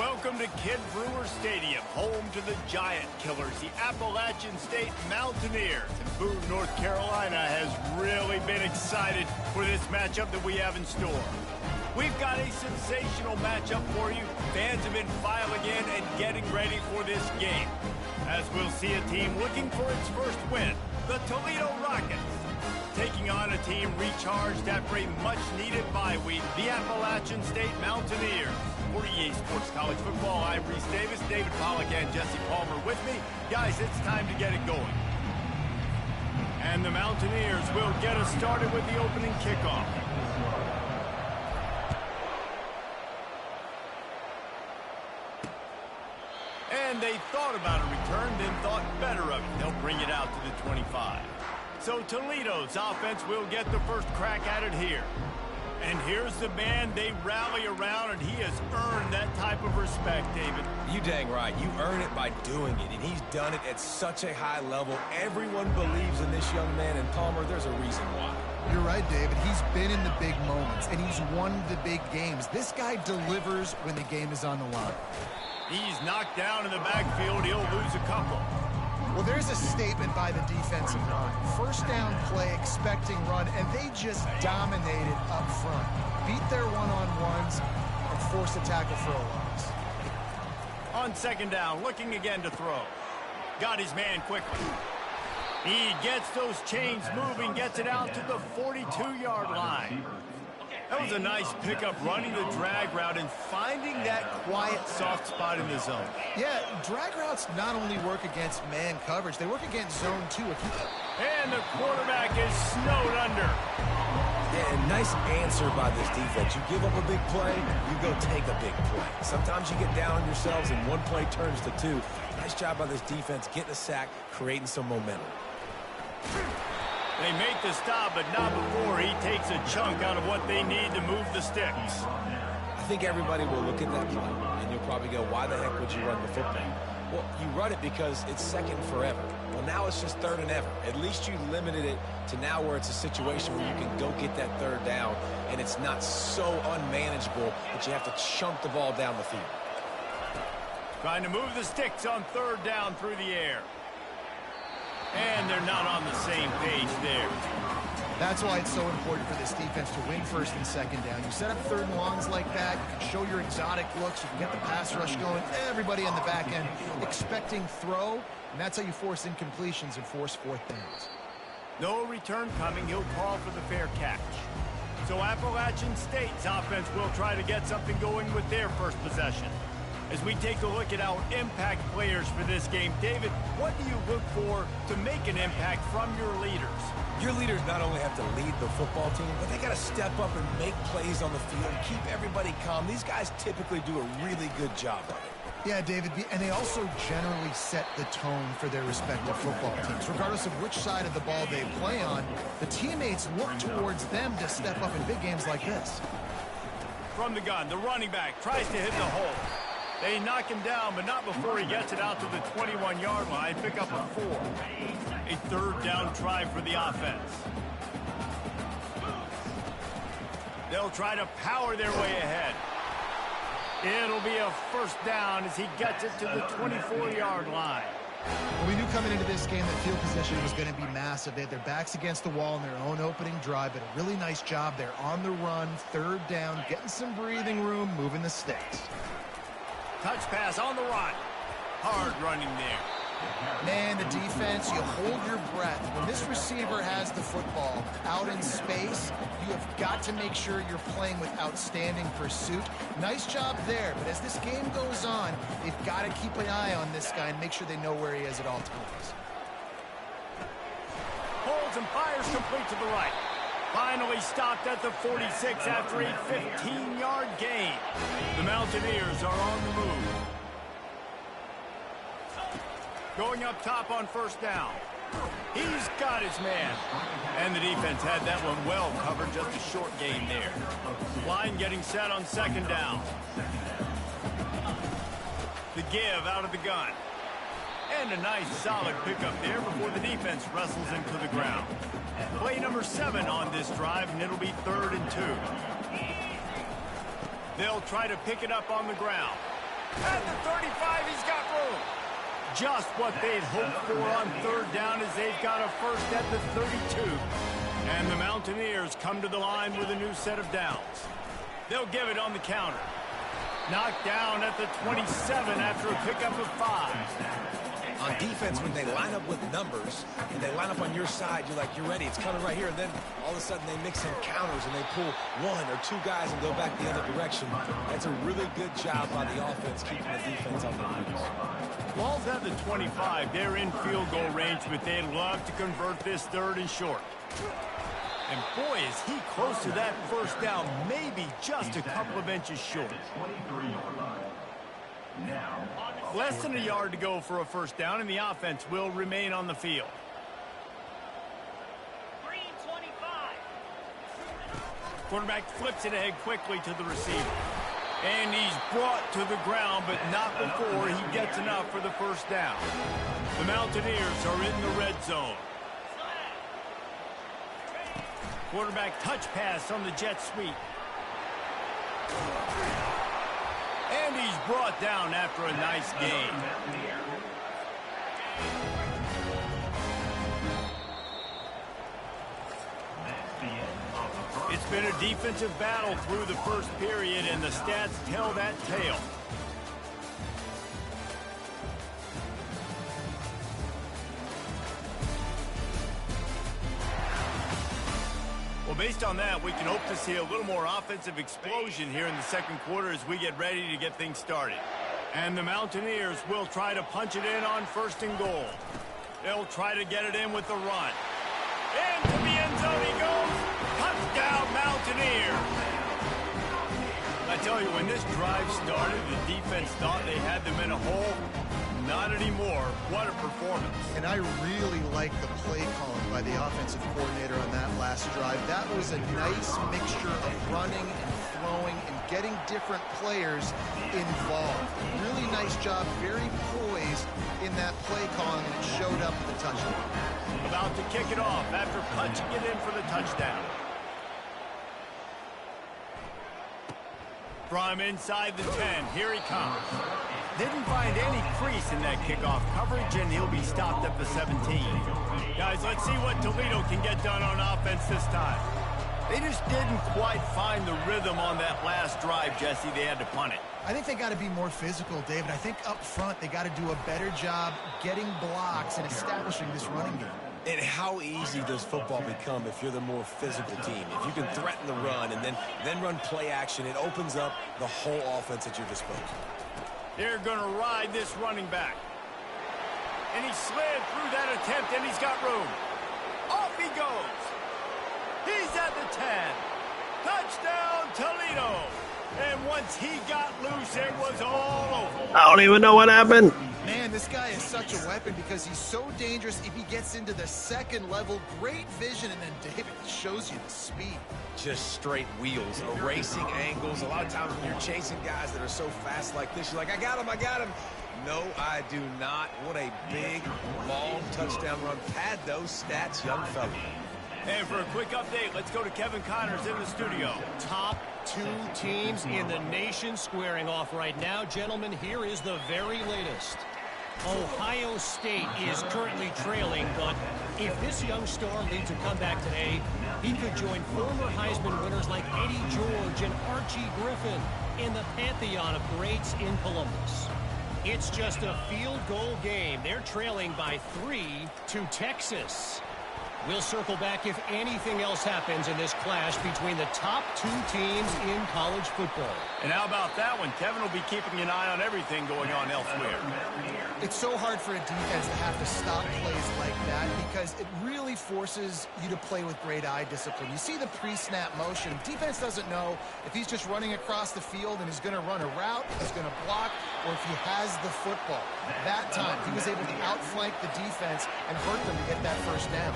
Welcome to Kid Brewer Stadium, home to the Giant Killers, the Appalachian State Mountaineers. And Boone, North Carolina has really been excited for this matchup that we have in store. We've got a sensational matchup for you. Fans have been filing in and getting ready for this game, as we'll see a team looking for its first win, the Toledo Rockets, taking on a team recharged after a much-needed bye week, the Appalachian State Mountaineers. For EA Sports College Football, I'm Reese Davis, David Pollack, and Jesse Palmer with me. Guys, it's time to get it going. And the Mountaineers will get us started with the opening kickoff. And they thought about a return, then thought better of it. They'll bring it out to the 25. So Toledo's offense will get the first crack at it here. And here's the man they rally around, and he has earned that type of respect, David. You dang right. You earn it by doing it, and he's done it at such a high level. Everyone believes in this young man, and Palmer, there's a reason why. You're right, David. He's been in the big moments, and he's won the big games. This guy delivers when the game is on the line. He's knocked down in the backfield. He'll lose a couple. Well, there's a statement by the defensive line. First down play, expecting run, and they just dominated up front. Beat their one-on-ones and forced a tackle for a loss. On second down, looking again to throw. Got his man quickly. He gets those chains moving, gets it out to the 42-yard line. That was a nice pickup, running the drag route and finding that quiet, soft spot in the zone. Yeah, drag routes not only work against man coverage, they work against zone too. And the quarterback is snowed under. And nice answer by this defense. You give up a big play, you go take a big play. Sometimes you get down on yourselves and one play turns to two. Nice job by this defense getting a sack, creating some momentum. They make the stop, but not before he takes a chunk out of what they need to move the sticks. I think everybody will look at that play, and you'll probably go, why the heck would you run the football? Well, you run it because it's second forever. Well, now it's just third and ever. At least you limited it to now where it's a situation where you can go get that third down, and it's not so unmanageable that you have to chunk the ball down the field. Trying to move the sticks on third down through the air. And they're not on the same page there. That's why it's so important for this defense to win first and second down. You set up third and longs like that, you can show your exotic looks, you can get the pass rush going, everybody on the back end expecting throw, and that's how you force incompletions and force fourth downs. No return coming, he'll call for the fair catch. So Appalachian State's offense will try to get something going with their first possession. As we take a look at our impact players for this game, David, what do you look for to make an impact from your leaders? Your leaders not only have to lead the football team, but they got to step up and make plays on the field, keep everybody calm. These guys typically do a really good job of it. Yeah, David, and they also generally set the tone for their respective football teams. Regardless of which side of the ball they play on, the teammates look towards them to step up in big games like this. From the gun, the running back tries to hit the hole. They knock him down, but not before he gets it out to the 21-yard line. Pick up a 4. A third down try for the offense. They'll try to power their way ahead. It'll be a first down as he gets it to the 24-yard line. Well, we knew coming into this game that field position was going to be massive. They had their backs against the wall in their own opening drive, but a really nice job there on the run, third down, getting some breathing room, moving the sticks. Touch pass on the run. Hard running there. Man, the defense, you hold your breath. When this receiver has the football out in space, you have got to make sure you're playing with outstanding pursuit. Nice job there, but as this game goes on, they've got to keep an eye on this guy and make sure they know where he is at all times. Holds and fires complete to the right. Finally stopped at the 46 after a 15-yard gain. The Mountaineers are on the move. Going up top on first down. He's got his man. And the defense had that one well covered, just a short gain there. Line getting set on second down. The give out of the gun. And a nice solid pickup there before the defense wrestles him to the ground. Play number 7 on this drive, and it'll be 3rd and 2. They'll try to pick it up on the ground. At the 35, he's got room. Just what they'd hoped for on third down as they've got a first at the 32. And the Mountaineers come to the line with a new set of downs. They'll give it on the counter. Knocked down at the 27 after a pickup of 5. On defense, when they line up with numbers and they line up on your side, you're like, you're ready. It's coming right here. And then all of a sudden they mix in counters and they pull 1 or 2 guys and go back the other direction. That's a really good job by the offense keeping the defense on their heels. Ball's at the 25. They're in field goal range, but they'd love to convert this 3rd and short. And boy, is he close to that first down, maybe just a couple of inches short. Less than a yard to go for a first down, and the offense will remain on the field. Quarterback flips it ahead quickly to the receiver. And he's brought to the ground, but not before he gets enough for the first down. The Mountaineers are in the red zone. Quarterback touch pass on the jet sweep. And he's brought down after a nice gain. It's been a defensive battle through the first period, and the stats tell that tale. Well, based on that, we can hope to see a little more offensive explosion here in the second quarter as we get ready to get things started. And the Mountaineers will try to punch it in on 1st and goal. They'll try to get it in with the run. Into the end zone he goes. Touchdown, Mountaineers. I tell you, when this drive started, the defense thought they had them in a hole. Not anymore. What a performance. And I really like the play calling by the offensive coordinator on that last drive. That was a nice mixture of running and throwing and getting different players involved. Really nice job, very poised in that play calling, and it showed up with the touchdown. About to kick it off after punching it in for the touchdown. From inside the 10, here he comes. Didn't find any crease in that kickoff coverage, and he'll be stopped at the 17. Guys, let's see what Toledo can get done on offense this time. They just didn't quite find the rhythm on that last drive, Jesse. They had to punt it. I think they got to be more physical, David. I think up front they got to do a better job getting blocks and establishing this running game. And how easy does football become if you're the more physical team? If you can threaten the run and then run play action, it opens up the whole offense at your disposal. They're going to ride this running back. And he slid through that attempt, and he's got room. Off he goes. He's at the 10. Touchdown, Toledo. And once he got loose, it was all over. I don't even know what happened. Man, this guy is such a weapon because he's so dangerous if he gets into the second level. Great vision, and then David shows you the speed. Just straight wheels, erasing angles. A lot of times when you're chasing guys that are so fast like this, you're like, I got him. No, I do not. What a big, long touchdown run. Pad those stats, young fella. And for a quick update, let's go to Kevin Connors in the studio. Top 2 teams in the nation squaring off right now. Gentlemen, here is the very latest. Ohio State is currently trailing, but if this young star leads a comeback today, he could join former Heisman winners like Eddie George and Archie Griffin in the pantheon of greats in Columbus. It's just a field goal game. They're trailing by 3 to Texas. We'll circle back if anything else happens in this clash between the top 2 teams in college football. And how about that one? Kevin will be keeping an eye on everything going on elsewhere. It's so hard for a defense to have to stop plays like that because it really forces you to play with great eye discipline. You see the pre-snap motion. Defense doesn't know if he's just running across the field and he's going to run a route, he's going to block, or if he has the football. That time, he was able to outflank the defense and hurt them to get that first down.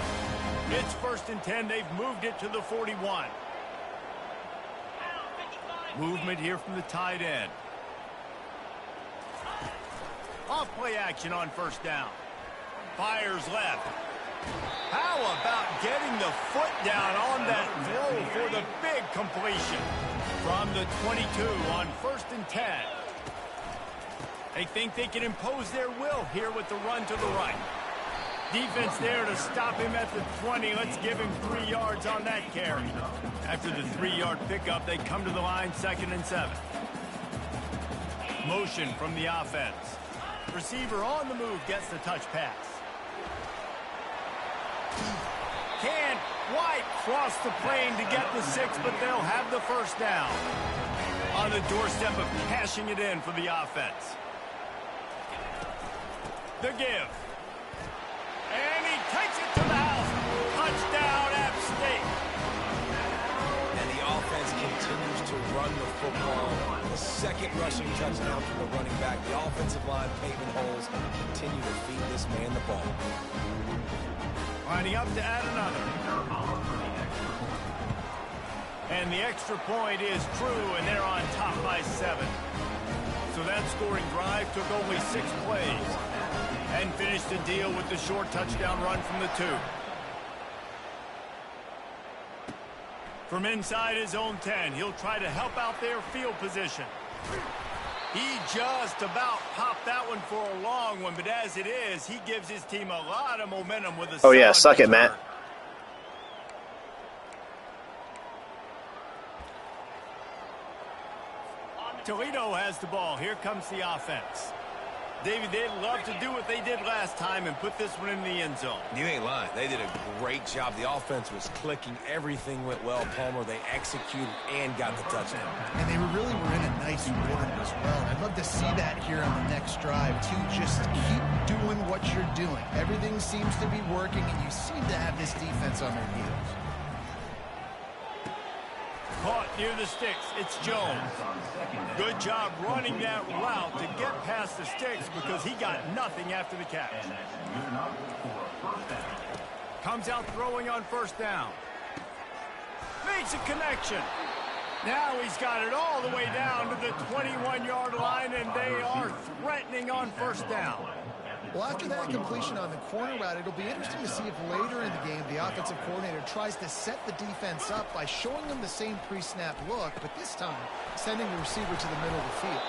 It's 1st and 10. They've moved it to the 41. Movement here from the tight end. Off play action on 1st down. Fires left. How about getting the foot down on that throw for the big completion? From the 22 on 1st and 10. They think they can impose their will here with the run to the right. Defense there to stop him at the 20. Let's give him 3 yards on that carry. After the 3-yard pickup, they come to the line 2nd and 7. Motion from the offense. Receiver on the move gets the touch pass. Can't quite cross the plane to get the 6, but they'll have the first down. On the doorstep of cashing it in for the offense. The give. And he takes it to the house. Touchdown, App State. And the offense continues to run the football. The second rushing touchdown from the running back. The offensive line paving holes and continue to feed this man the ball. Lining up to add another. And the extra point is true, and they're on top by 7. So that scoring drive took only 6 plays. And finished the deal with the short touchdown run from the 2. From inside his own 10, he'll try to help out their field position. He just about popped that one for a long one, but as it is, he gives his team a lot of momentum with a Oh yeah, suck it, Matt. Toledo has the ball. Here comes the offense. David, they'd love to do what they did last time and put this one in the end zone. You ain't lying. They did a great job. The offense was clicking. Everything went well, Palmer. They executed and got the touchdown. And they really were in a nice rhythm as well. I'd love to see that here on the next drive, too. Just keep doing what you're doing. Everything seems to be working, and you seem to have this defense on their heels. Caught near the sticks. It's Jones. Good job running that route to get past the sticks because he got nothing after the catch. Comes out throwing on first down. Makes a connection. Now he's got it all the way down to the 21-yard line, and they are threatening on first down. Well, after that completion on the corner route, it'll be interesting to see if later in the game the offensive coordinator tries to set the defense up by showing them the same pre-snap look, but this time sending the receiver to the middle of the field.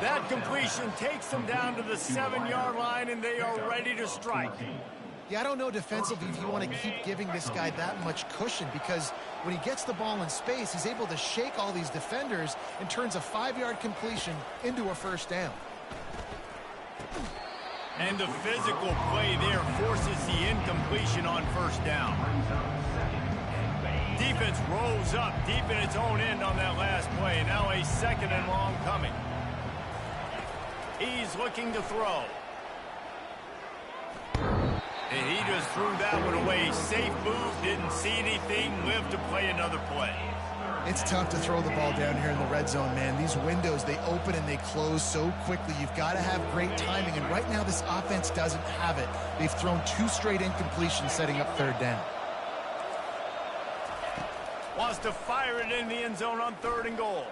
That completion takes them down to the 7-yard line, and they are ready to strike. Yeah, I don't know defensively if you want to keep giving this guy that much cushion, because when he gets the ball in space, he's able to shake all these defenders and turns a 5-yard completion into a first down. And the physical play there forces the incompletion on first down. Defense rolls up deep in its own end on that last play. Now a 2nd and long coming. He's looking to throw. And he just threw that one away. Safe move, didn't see anything, lived to play another play. It's tough to throw the ball down here in the red zone, man. These windows, they open and they close so quickly. You've got to have great timing, and right now this offense doesn't have it. They've thrown 2 straight incompletions setting up 3rd down. Wants to fire it in the end zone on 3rd and goal.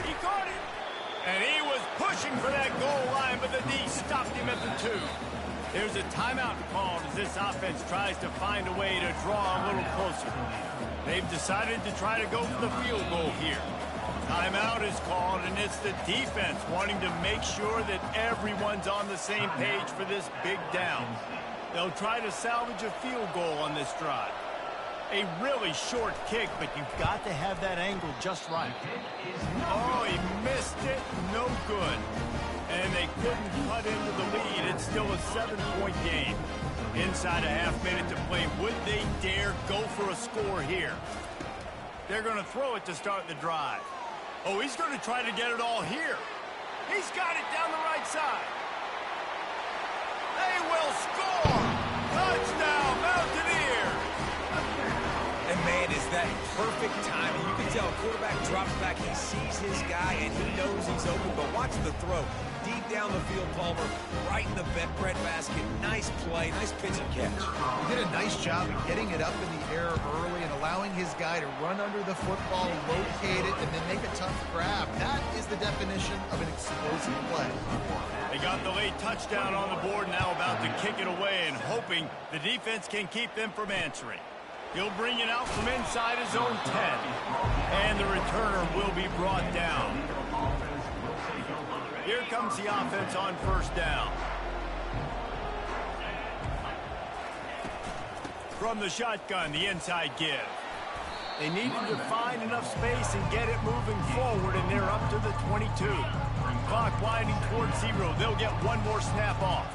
He caught it. And he was pushing for that goal line, but the D stopped him at the 2. There's a timeout called as this offense tries to find a way to draw a little closer. They've decided to try to go for the field goal here. Timeout is called, and it's the defense wanting to make sure that everyone's on the same page for this big down. They'll try to salvage a field goal on this drive. A really short kick, but you've got to have that angle just right. Oh, he missed it. No good. And they couldn't cut into the lead. It's still a 7-point game. Inside a half minute to play. Would they dare go for a score here? They're going to throw it to start the drive. Oh, he's going to try to get it all here. He's got it down the right side. They will score. Touchdown, Mountaineers. And man, is that perfect timing. You can tell quarterback drops back. He sees his guy, and he knows he's open. But watch the throw. Deep down the field, Palmer, right in the breadbasket. Nice play, nice pitch and catch. He did a nice job of getting it up in the air early and allowing his guy to run under the football, locate it, and then make a tough grab. That is the definition of an explosive play. They got the late touchdown on the board, now about to kick it away and hoping the defense can keep them from answering. He'll bring it out from inside his own 10. And the returner will be brought down. Here comes the offense on first down. From the shotgun, the inside give. They needed to find enough space and get it moving forward, and they're up to the 22. Clock winding towards 0. They'll get one more snap off.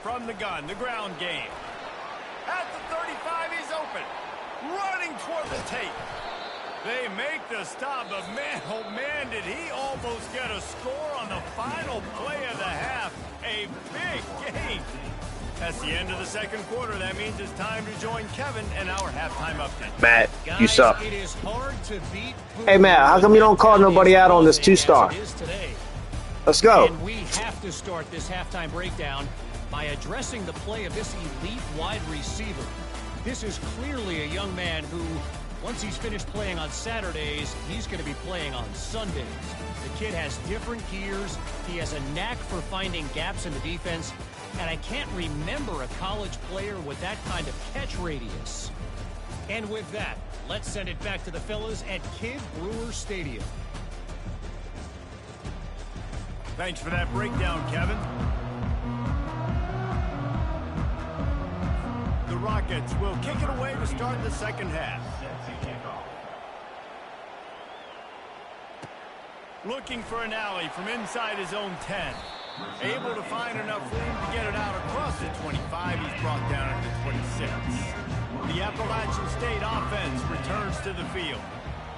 From the gun, the ground game. At the 35, he's open. Running toward the tape. They make the stop, but man, oh man, did he almost get a score on the final play of the half. A big game. That's the end of the second quarter. That means it's time to join Kevin and our halftime update. Matt, you suck. It is hard to beat. Hey, Matt, how come you don't call nobody out on this 2-star? Let's go. And we have to start this halftime breakdown by addressing the play of this elite wide receiver. This is clearly a young man who, once he's finished playing on Saturdays, he's going to be playing on Sundays. The kid has different gears. He has a knack for finding gaps in the defense. And I can't remember a college player with that kind of catch radius. And with that, let's send it back to the fellas at Kid Brewer Stadium. Thanks for that breakdown, Kevin. The Rockets will kick it away to start the second half. Looking for an alley from inside his own 10. Able to find enough room to get it out across the 25. He's brought down at the 26. The Appalachian State offense returns to the field.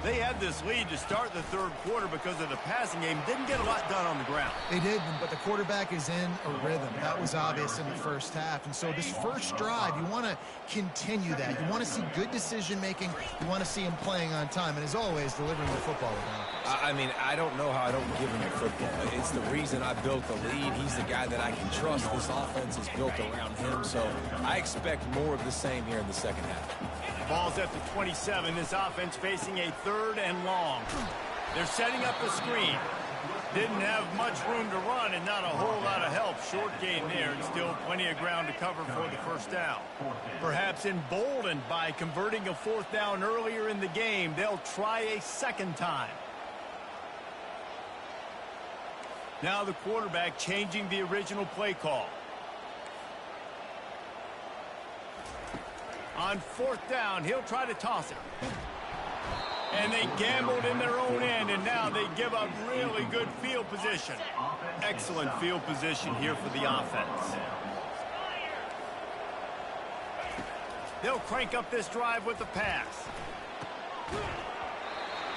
They had this lead to start the third quarter because of the passing game. Didn't get a lot done on the ground. They did, but the quarterback is in a rhythm. That was obvious in the first half. And so this first drive, you want to continue that. You want to see good decision-making. You want to see him playing on time. And as always, delivering the football with offense. I mean, I don't know how I don't give him the football. It's the reason I built the lead. He's the guy that I can trust. This offense is built around him. So I expect more of the same here in the second half. Ball's at the 27. This offense facing a third and long. They're setting up the screen. Didn't have much room to run and not a whole lot of help. Short gain there and still plenty of ground to cover for the first down. Perhaps emboldened by converting a fourth down earlier in the game, they'll try a second time. Now the quarterback changing the original play call. On fourth down, he'll try to toss it. And they gambled in their own end, and now they give up really good field position. Excellent field position here for the offense. They'll crank up this drive with the pass.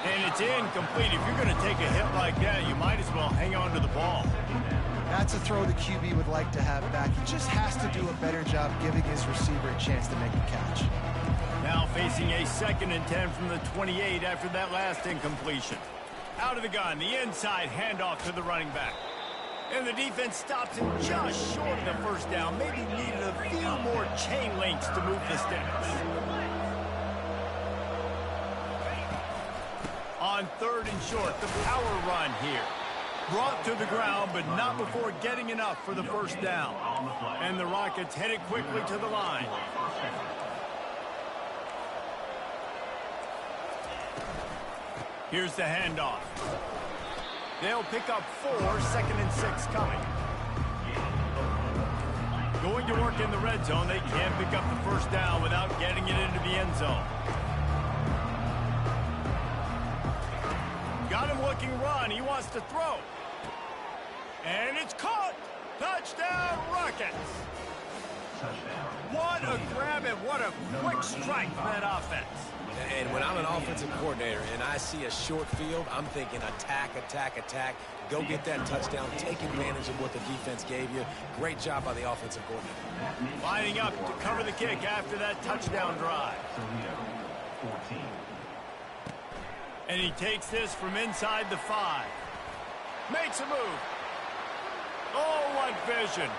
And it's incomplete. If you're going to take a hit like that, you might as well hang on to the ball. That's a throw the QB would like to have back. He just has to do a better job giving his receiver a chance to make a catch. Now facing a 2nd and 10 from the 28 after that last incompletion. Out of the gun, the inside handoff to the running back. And the defense stops him just short of the first down. Maybe needed a few more chain links to move the sticks. On 3rd and short, the power run here. Brought to the ground, but not before getting enough for the first down. And the Rockets headed quickly to the line. Here's the handoff. They'll pick up 4, 2nd and 6 coming. Going to work in the red zone. They can't pick up the first down without getting it into the end zone. Got him looking run. He wants to throw. And it's caught. Touchdown, Rockets. What a grab and what a quick strike from that offense. And when I'm an offensive coordinator and I see a short field, I'm thinking attack, attack, attack. Go get that touchdown. Take advantage of what the defense gave you. Great job by the offensive coordinator. Lining up to cover the kick after that touchdown drive. And he takes this from inside the 5. Makes a move. Oh, what vision.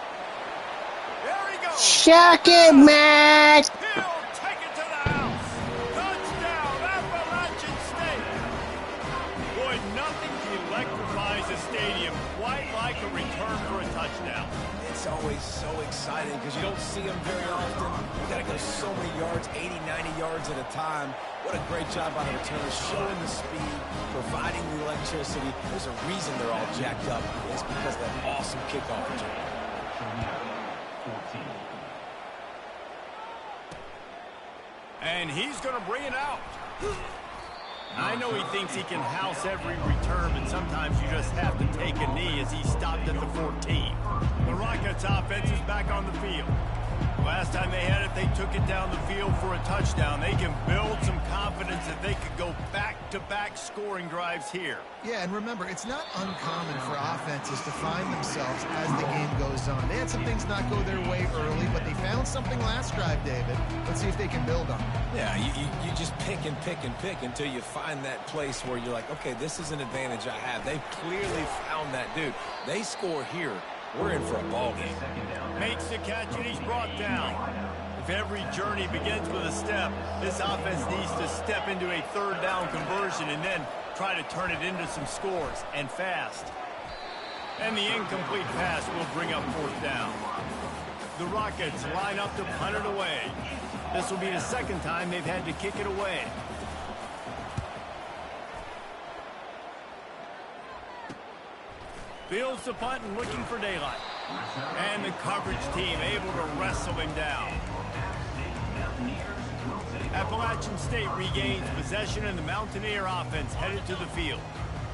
There he goes. Shuck it, Matt. He'll take it to the house. Touchdown, Appalachian State. Boy, nothing electrifies a stadium quite like a return for a touchdown. It's always so exciting because you don't see them very often. You got to go so many yards yards, 80, 90 yards at a time. What a great job by the returners, showing the speed, providing the electricity. There's a reason they're all jacked up. It's because of that awesome kickoff return. And he's going to bring it out. I know he thinks he can house every return, but sometimes you just have to take a knee as he stopped at the 14. The Rockets offense is back on the field. Last time they had it, they took it down the field for a touchdown. They can build some confidence that they could go back-to-back scoring drives here. Yeah, and remember, it's not uncommon for offenses to find themselves as the game goes on. They had some things not go their way early, but they found something last drive, David. Let's see if they can build on it. Yeah, you just pick and pick and pick until you find that place where you're like, okay, this is an advantage I have. They've clearly found that dude. They score here. We're in for a ball game. Makes the catch, and he's brought down. If every journey begins with a step, this offense needs to step into a third down conversion and then try to turn it into some scores, and fast. And the incomplete pass will bring up fourth down. The Rockets line up to punt it away. This will be the second time they've had to kick it away. Fields the punt and looking for daylight. And the coverage team able to wrestle him down. Appalachian State regains possession, and the Mountaineer offense headed to the field.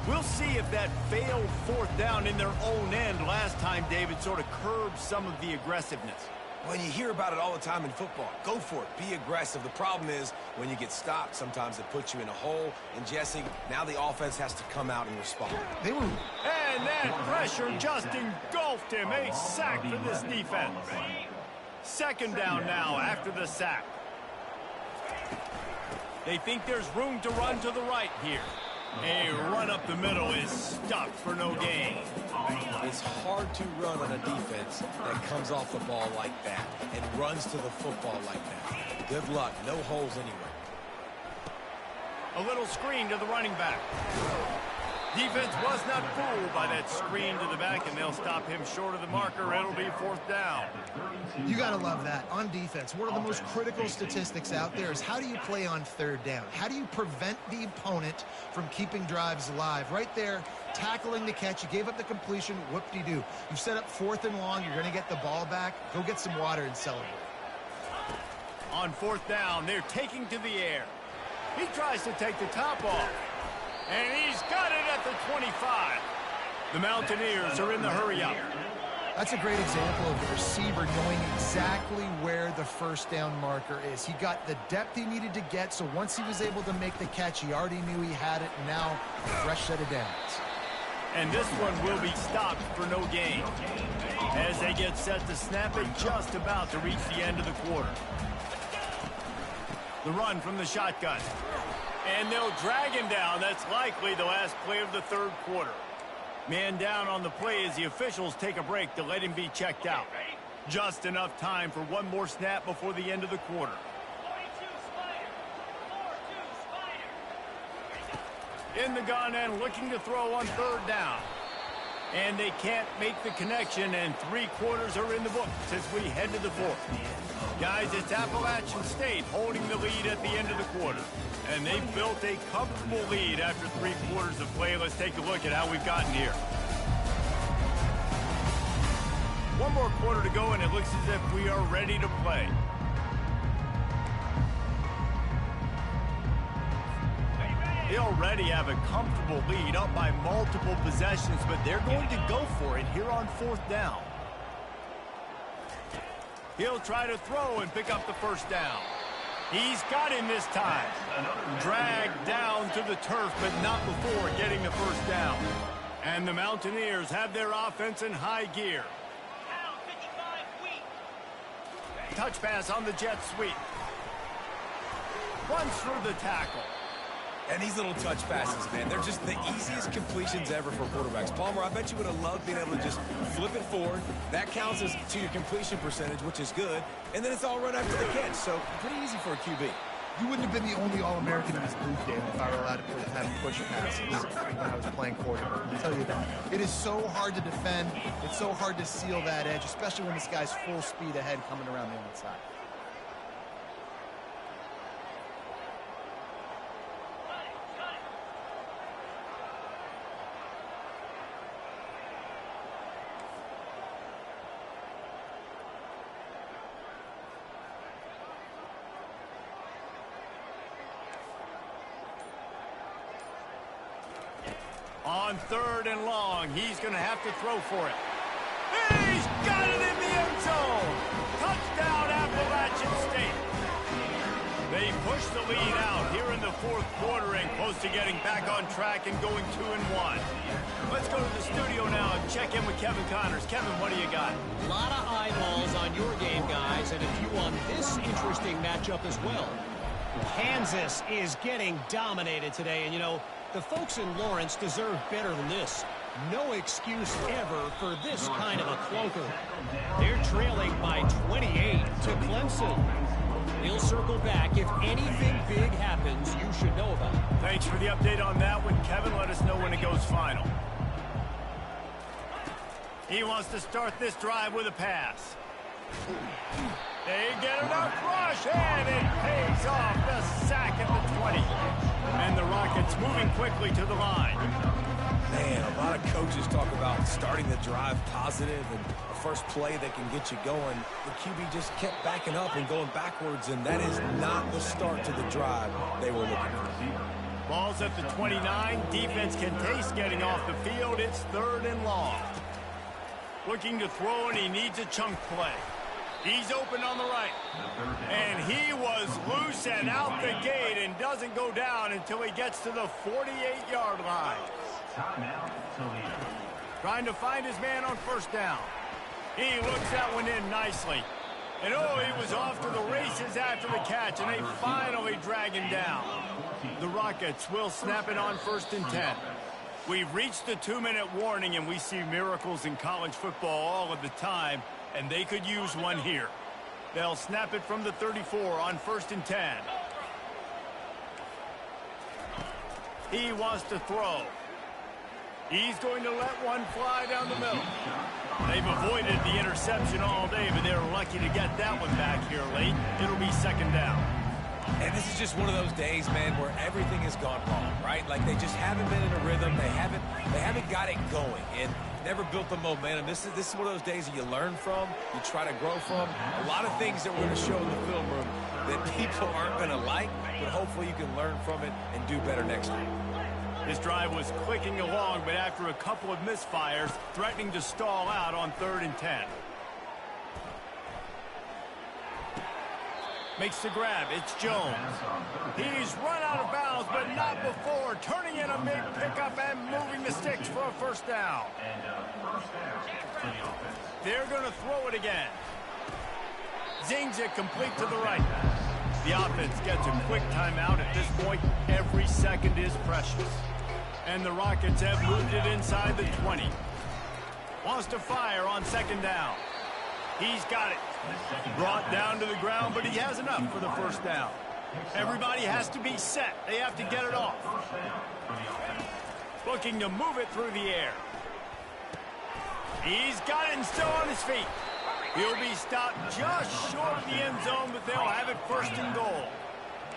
We'll see if that failed fourth down in their own end last time, David, sort of curbed some of the aggressiveness. When you hear about it all the time in football, go for it. Be aggressive. The problem is when you get stopped, sometimes it puts you in a hole. And, Jesse, now the offense has to come out and respond. And that pressure just engulfed him. A sack for this defense. Second down now after the sack. They think there's room to run to the right here. A run up the middle is stuck for no gain. It's hard to run on a defense that comes off the ball like that and runs to the football like that. Good luck. No holes anywhere. A little screen to the running back. Defense was not fooled by that screen to the back, and they'll stop him short of the marker. It'll be fourth down. You got to love that. On defense, one of the most critical statistics out there is how do you play on third down? How do you prevent the opponent from keeping drives alive? Right there, tackling the catch. You gave up the completion. Whoop-de-doo. You've set up fourth and long. You're going to get the ball back. Go get some water and celebrate. On fourth down, they're taking to the air. He tries to take the top off. And he's got it at the 25. The Mountaineers are in the hurry-up. That's a great example of the receiver knowing exactly where the first down marker is. He got the depth he needed to get, so once he was able to make the catch, he already knew he had it, and now a fresh set of downs. And this one will be stopped for no gain as they get set to snap it just about to reach the end of the quarter. The run from the shotgun. And they'll drag him down. That's likely the last play of the third quarter. Man down on the play as the officials take a break to let him be checked out. Just enough time for one more snap before the end of the quarter. In the gun and looking to throw on third down. And they can't make the connection, and 3 quarters are in the books as we head to the fourth. Guys, it's Appalachian State holding the lead at the end of the quarter. And they've built a comfortable lead after 3 quarters of play. Let's take a look at how we've gotten here. One more quarter to go, and it looks as if we are ready to play. They already have a comfortable lead, up by multiple possessions, but they're going to go for it here on fourth down. He'll try to throw and pick up the first down. He's got him this time. Dragged down to the turf, but not before getting the first down. And the Mountaineers have their offense in high gear. Touch pass on the jet sweep. Runs through the tackle. And these little touch passes, man, they're just the easiest completions ever for quarterbacks. Palmer, I bet you would have loved being able to just flip it forward. That counts as to your completion percentage, which is good. And then it's all run after the catch, so pretty easy for a QB. You wouldn't have been the only All-American in this booth, David, if I were allowed to have push passes when I was playing quarterback. I'll tell you that. It is so hard to defend. It's so hard to seal that edge, especially when this guy's full speed ahead coming around the outside. On 3rd and long, he's going to have to throw for it. He's got it in the end zone. Touchdown, Appalachian State. They push the lead out here in the 4th quarter and close to getting back on track and going 2-1. Let's go to the studio now and check in with Kevin Connors. Kevin, what do you got? A lot of eyeballs on your game, guys, and a few on this interesting matchup as well. Kansas is getting dominated today, and, you know, the folks in Lawrence deserve better than this. No excuse ever for this kind of a clunker. They're trailing by 28 to Clemson. He'll circle back. If anything big happens, you should know about it. Thanks for the update on that one, Kevin. Let us know when it goes final. He wants to start this drive with a pass. They get enough rush, and it pays off. The sack at the 20. And the Rockets moving quickly to the line. Man, a lot of coaches talk about starting the drive positive and a first play that can get you going. The QB just kept backing up and going backwards, and that is not the start to the drive they were looking for. Ball's at the 29. Defense can taste getting off the field. It's 3rd and long. Looking to throw, and he needs a chunk play. He's open on the right. And he was loose and out the gate and doesn't go down until he gets to the 48-yard line. Trying to find his man on 1st down. He looks that one in nicely. And oh, he was off to the races after the catch, and they finally drag him down. The Rockets will snap it on 1st and 10. We've reached the 2-minute warning, and we see miracles in college football all of the time, and they could use one here. They'll snap it from the 34 on 1st and 10. He wants to throw. He's going to let one fly down the middle. They've avoided the interception all day, but they're lucky to get that one back here late. It'll be 2nd down. And this is just one of those days, man, where everything has gone wrong, right? Like they just haven't been in a rhythm. They haven't got it going and never built the momentum. This is one of those days that you learn from, you try to grow from. A lot of things that we're going to show in the film room that people aren't going to like, but hopefully you can learn from it and do better next time. This drive was clicking along, but after a couple of misfires, threatening to stall out on 3rd and 10. Makes the grab. It's Jones. He's run out of bounds, but not before. Turning in a mid pickup and moving the sticks for a 1st down. They're going to throw it again. Zings it complete to the right. The offense gets a quick timeout at this point. Every second is precious. And the Rockets have moved it inside the 20. Wants to fire on 2nd down. He's got it. Brought down to the ground, but he has enough for the 1st down. Everybody has to be set. They have to get it off. Looking to move it through the air. He's got it and still on his feet. He'll be stopped just short of the end zone, but they'll have it 1st and goal.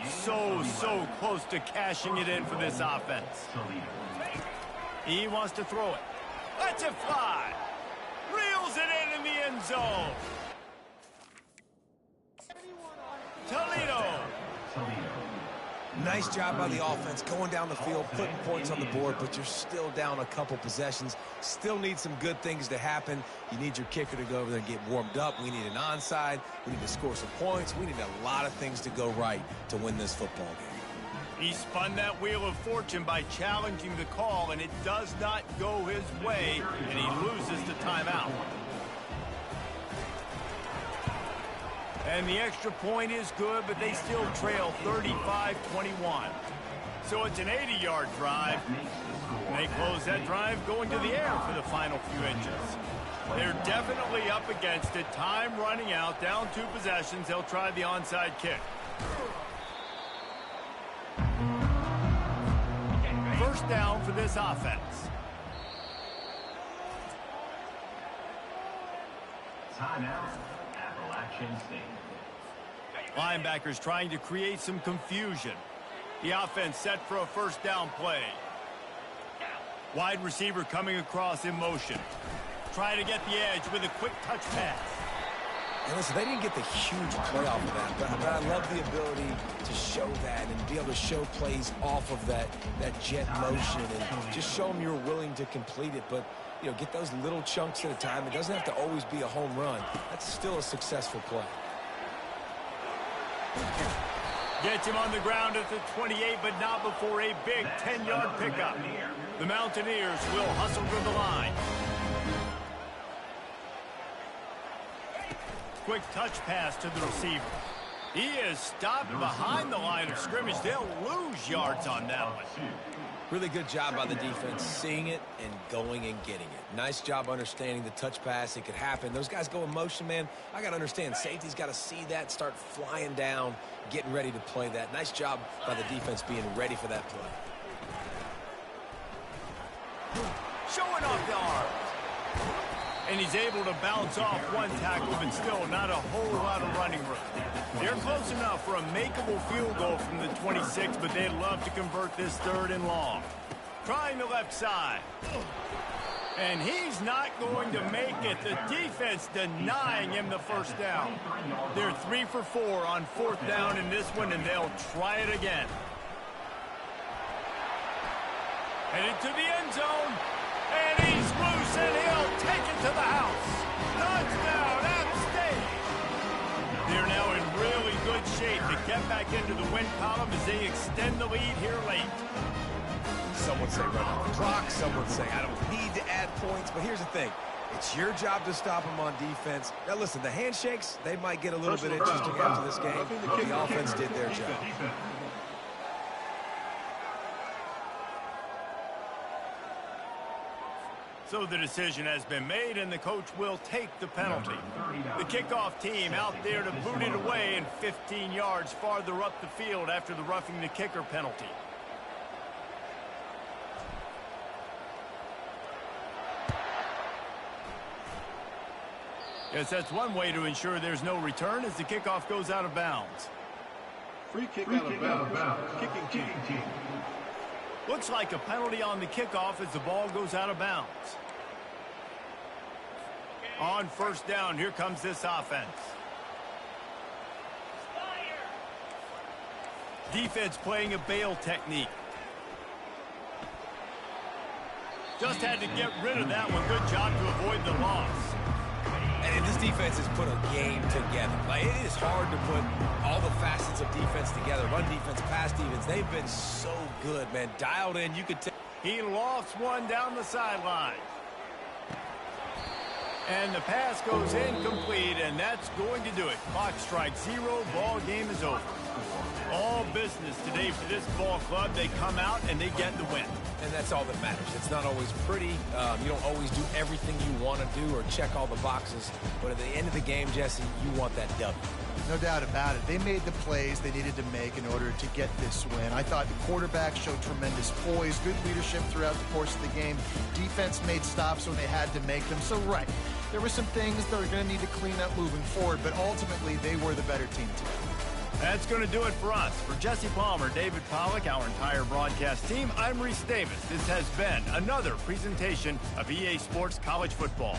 So close to cashing it in for this offense. He wants to throw it. Lets it fly. Reels it in the end zone. Toledo. Nice job by the offense going down the field, putting points on the board, but you're still down a couple possessions. Still need some good things to happen. You need your kicker to go over there and get warmed up. We need an onside. We need to score some points. We need a lot of things to go right to win this football game. He spun that wheel of fortune by challenging the call, and it does not go his way, and he loses the timeout. And the extra point is good, but they still trail 35-21. So it's an 80-yard drive. And they close that drive going to the air for the final few inches. They're definitely up against it. Time running out, down 2 possessions. They'll try the onside kick. 1st down for this offense. Timeout, Appalachian State. Linebackers trying to create some confusion. The offense set for a 1st down play. Wide receiver coming across in motion. Try to get the edge with a quick touch pass. And listen, they didn't get the huge play off of that, but I love the ability to show that and be able to show plays off of that jet motion and just show them you're willing to complete it. But, you know, get those little chunks at a time. It doesn't have to always be a home run. That's still a successful play. Gets him on the ground at the 28, but not before a big 10-yard pickup. The Mountaineers will hustle to the line. Quick touch pass to the receiver. He is stopped behind the line of scrimmage. They'll lose yards on that one. Really good job by the defense, seeing it and going and getting it. Nice job understanding the touch pass. It could happen. Those guys go in motion, man. I got to understand, safety's got to see that, start flying down, getting ready to play that. Nice job by the defense being ready for that play. Showing off the arm. And he's able to bounce off one tackle, but still not a whole lot of running room. They're close enough for a makeable field goal from the 26, but they'd love to convert this 3rd and long. Trying the left side. And he's not going to make it. The defense denying him the first down. They're 3 for 4 on 4th down in this one, and they'll try it again. Headed to the end zone. And he's loose, and he'll take it to the house. Touchdown, App State. They're now in really good shape to get back into the win column as they extend the lead here late. Some would say run out the clock. Some would say I don't need to add points. But here's the thing. It's your job to stop them on defense. Now, listen, the handshakes, they might get a little bit interesting after this game. But the offense did their job. So the decision has been made, and the coach will take the penalty. The kickoff team out there to boot it away and 15 yards farther up the field after the roughing the kicker penalty. Yes, that's one way to ensure there's no return as the kickoff goes out of bounds. Free kick out of bounds. Kicking team. Looks like a penalty on the kickoff as the ball goes out of bounds. On 1st down, here comes this offense. Defense playing a bail technique. Just had to get rid of that one. Good job to avoid the loss. And this defense has put a game together. Like, it is hard to put all the facets of defense together. Run defense, pass defense. They've been so good, man. Dialed in. You could tell. He lofts one down the sideline. And the pass goes incomplete, and that's going to do it. Clock strikes 0. Ball game is over. All business today for this ball club. They come out and they get the win. And that's all that matters. It's not always pretty. You don't always do everything you want to do or check all the boxes. But at the end of the game, Jesse, you want that W. No doubt about it. They made the plays they needed to make in order to get this win. I thought the quarterback showed tremendous poise, good leadership throughout the course of the game. Defense made stops when they had to make them. So, right, there were some things that are going to need to clean up moving forward, but ultimately they were the better team today. That's going to do it for us. For Jesse Palmer, David Pollack, our entire broadcast team, I'm Reese Davis. This has been another presentation of EA Sports College Football.